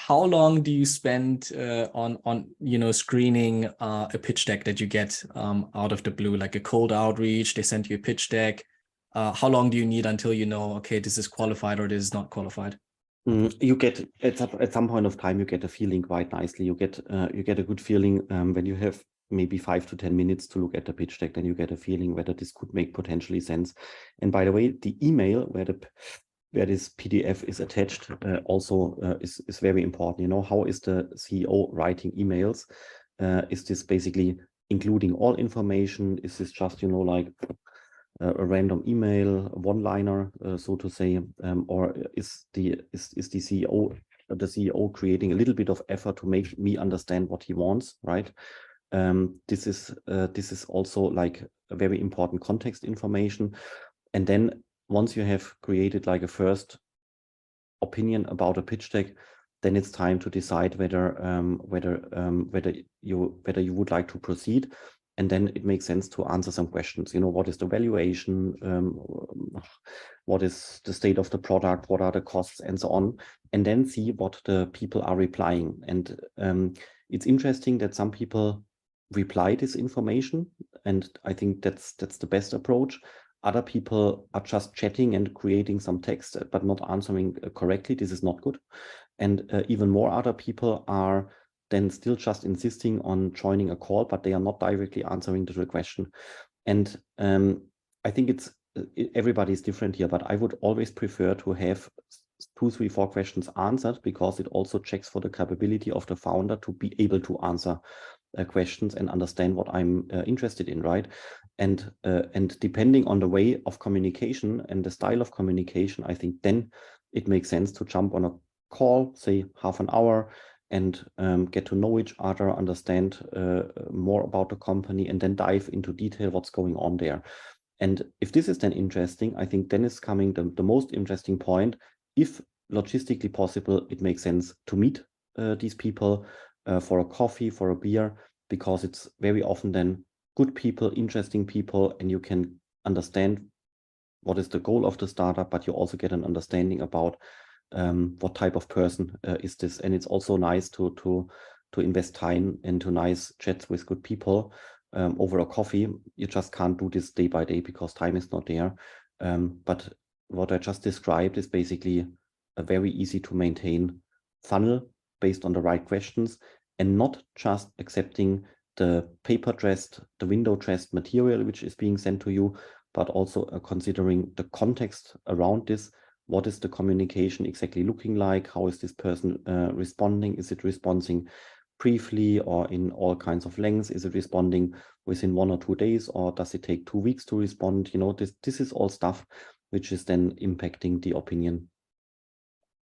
how long do you spend on screening a pitch deck that you get out of the blue, like a cold outreach? They send you a pitch deck. How long do you need until you know, okay, this is qualified or this is not qualified? You get at some point of time, you get a feeling quite nicely. You get a good feeling when you have maybe 5 to 10 minutes to look at the pitch deck. Then you get a feeling whether this could make potentially sense. And by the way, the email where this PDF is attached also is very important. You know, how is the CEO writing emails? Is this basically including all information? Is this just, you know, like a random email, one-liner, so to say, or is the CEO creating a little bit of effort to make me understand what he wants, right? This is also like a very important context information. And then once you have created like a first opinion about a pitch deck, then it's time to decide whether you would like to proceed. And then it makes sense to answer some questions. You know, what is the valuation? What is the state of the product? What are the costs and so on? And then see what the people are replying. And it's interesting that some people reply this information. And I think that's the best approach. Other people are just chatting and creating some text, but not answering correctly. This is not good. And even more other people are then still just insisting on joining a call, but they are not directly answering the question. And I think everybody is different here, but I would always prefer to have 2, 3, 4 questions answered, because it also checks for the capability of the founder to be able to answer questions and understand what I'm interested in, right? And depending on the way of communication and the style of communication, I think then it makes sense to jump on a call, say half an hour, and get to know each other, understand more about the company, and then dive into detail what's going on there. And if this is then interesting, I think then is coming the most interesting point. If logistically possible, it makes sense to meet these people for a coffee, for a beer, because it's very often then good people, interesting people, and you can understand what is the goal of the startup, but you also get an understanding about what type of person is this. And it's also nice to invest time into nice chats with good people over a coffee. You just can't do this day by day because time is not there. But what I just described is basically a very easy to maintain funnel based on the right questions, and not just accepting the paper dressed, the window dressed material which is being sent to you, but also considering the context around this. What is the communication exactly looking like? How is this person responding? Is it responding briefly or in all kinds of lengths? Is it responding within 1 or 2 days, or does it take 2 weeks to respond? You know, this is all stuff which is then impacting the opinion